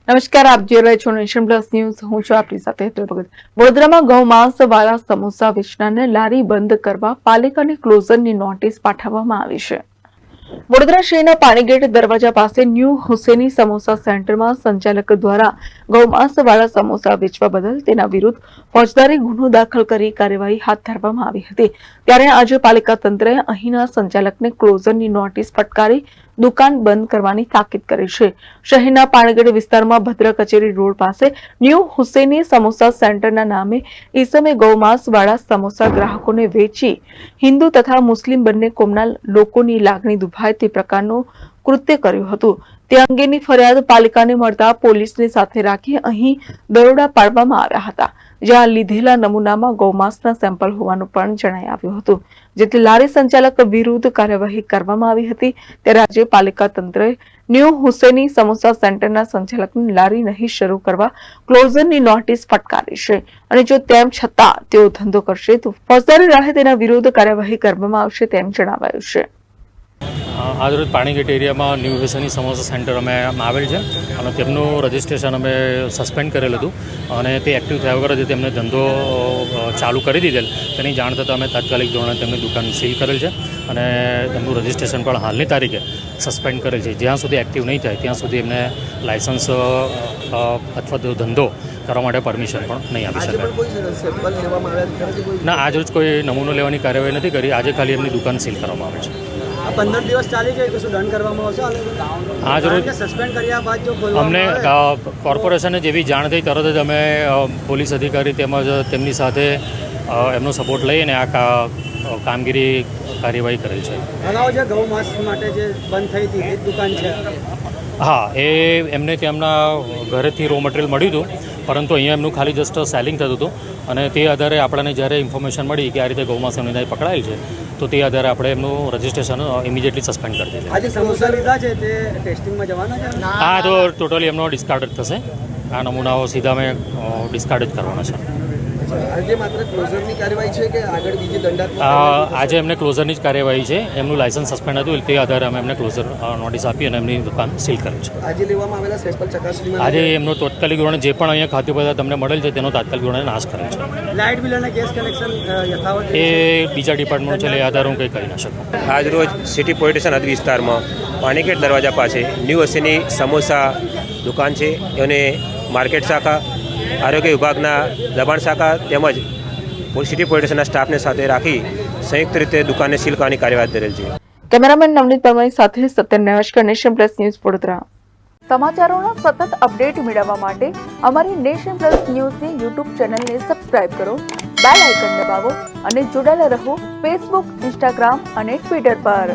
નમસ્કાર, આપ જોઈ રહ્યા છો નેશન પ્લસ ન્યૂઝ. હું છું આપની સાથે હેતલ ભગત. વડોદરામાં ગૌમાંસ વાળા સમોસા વેચનારને લારી બંધ કરવા પાલિકાની ક્લોઝરની નોટિસ પાઠવવામાં આવી છે. વડોદરા શહેરના પાણીગેટ દરવાજા પાસે ન્યૂ હુસેની સમોસા સેન્ટરમાં સંચાલક દ્વારા ગૌમાંસ વાળા સમોસા વેચવા બદલ તેના વિરુદ્ધ ફોજદારી ગુનો દાખલ કરી કાર્યવાહી હાથ ધરવામાં આવી હતી. ત્યારે આજે પાલિકા તંત્રએ અહીંના સંચાલકને ક્લોઝરની નોટિસ ફટકારી દુકાન બંધ કરવાની તાકીદ કરી છે. શહેરના પાણીગેટ વિસ્તારમાં ભદ્ર કચેરી રોડ પાસે ન્યૂ હુસેની સમોસા સેન્ટરના નામે ઈસમે ગૌમાંસ વાળા સમોસા ગ્રાહકોને વેચી હિન્દુ તથા મુસ્લિમ બંને કોમના લોકોની લાગણી દુભાય તે પ્રકારનું કૃત્ય કર્યું હતું. તે અંગેની ફરિયાદ પાલિકાને મળતા પોલીસને સાથે રાખી અહીં દરોડા પાડવામાં આવ્યા હતા, જ્યાં લીધેલા નમૂનામાં ગૌમાંસના સેમ્પલ હોવાનું પણ જણાઈ આવ્યું હતું, જેથી લારી સંચાલક વિરુદ્ધ કાર્યવાહી કરવામાં આવી હતી. ત્યારે આજે પાલિકા તંત્રએ ન્યૂ હુસેની સમોસા સેન્ટરના સંચાલકની લારી નહીં શરૂ કરવા ક્લોઝરની નોટિસ ફટકારી છે અને જો તેમ છતાં તેઓ ધંધો કરશે તો ફોજદારી રાહે તેના વિરુદ્ધ કાર્યવાહી કરવામાં આવશે તેમ જણાવાયું છે. આજરોજ પાણીગેટ એરિયામાં ન્યૂ હુસેની સમોસા સેન્ટર અમે આવેલ છે અને તેમનું રજિસ્ટ્રેશન અમે સસ્પેન્ડ કરેલું હતું અને તે એક્ટિવ થયા વગર જ તેમને ધંધો ચાલુ કરી દીધેલ. તેની જાણ થતાં અમે તાત્કાલિક ધોરણે તેમની દુકાન સીલ કરેલ છે અને તેમનું રજિસ્ટ્રેશન પણ હાલની તારીખે સસ્પેન્ડ કરેલ છે. જ્યાં સુધી એક્ટિવ નહીં થાય ત્યાં સુધી એમને લાયસન્સ અથવા તો ધંધો કરવા માટે પરમિશન પણ નહીં આપી શકાય. ના, આજરોજ કોઈ નમૂનો લેવાની કાર્યવાહી નથી કરી. આજે ખાલી એમની દુકાન સીલ કરવામાં આવે છે. 15 દિવસ ચાલી જાય તો શું દંડ કરવામાં આવશે? આજ રોજ સસ્પેન્ડ કર્યા બાદ જો અમને કોર્પોરેશને જેવી જાણ થઈ તરત જ અમે પોલીસ અધિકારી તેમજ તેમની સાથે એમનો સપોર્ટ લઈને આ કામગીરી કાર્યવાહી કરેલ છે. અગાઉ જે ગૌ માંસ માટે જે બંધ થઈ હતી એ દુકાન છે. હા, એ એમને તેમના ઘરેથી રો મટીરિયલ મળ્યું હતું, પરંતુ અહીંયા એમનું ખાલી જસ્ટ સેલિંગ થતું હતું અને તે આધારે આપણને જ્યારે ઇન્ફોર્મેશન મળી કે આ રીતે ગૌમાંસની અંદર પકડાયેલ છે તો તે આધારે આપણે એમનું રજિસ્ટ્રેશન ઇમિડિયેટલી સસ્પેન્ડ કરી દીધું. આજે સમોસા લીધા છે તે ટેસ્ટિંગમાં જવાના છે? હા, તો ટોટલી એમનો ડિસ્કાર્ડ જ થશે. આ નમૂનાઓ સીધા અમે ડિસ્કાર્ડ જ કરવાના છે. આજે માત્ર ક્લોઝરની કાર્યવાહી છે કે આગળ બીજી દંડાત્મક? આજે એમને ક્લોઝરની જ કાર્યવાહી છે. એમનું લાયસન્સ સસ્પેન્ડ હતું તે આધારે અમે એમને ક્લોઝર નોટિસ આપી અને એમની દુકાન સીલ કરી છે. આજે લેવામાં આવેલા સેમ્પલ ચકાસણીમાં આજે એમનો તાત્કાલિક ધોરણે જે પણ અહીંયા ખાદ્ય પદાર્થ તમને મળેલ છે તેનો તાત્કાલિક ધોરણે નાશ કરેલ છે. લાઇટ બિલ અને ગેસ કનેક્શન યથાવત એ બીજા ડિપાર્ટમેન્ટ છે, એ આધારે હું કંઈ કરી ના શકું. આજરોજ સિટી પોલીસ સ્ટેશન હદ વિસ્તારમાં પાણીગેટ દરવાજા પાસે ન્યૂ હસીની સમોસા દુકાન છે અને માર્કેટ શાખા, આરોગ્ય વિભાગના દબાણ શાખા તેમજ સિટી પોલીસ સ્ટેશનના સ્ટાફને સાથે રાખી સંયુક્ત રીતે દુકાનને સીલ કરવાની કાર્યવાહી ધરેલ છે. કેમેરામેન નવનીત પરમારની સાથે સત્ય નમસ્કાર, નેશન પ્લસ ન્યૂઝ વડોદરા. સમાચારોના સતત અપડેટ મેળવવા માટે અમારી નેશન પ્લસ ન્યૂઝની યુટ્યુબ ચેનલને સબસ્ક્રાઇબ કરો, બેલ આઇકન દબાવો અને જોડાયેલા રહો ફેસબુક, ઇન્સ્ટાગ્રામ અને ટ્વિટર પર.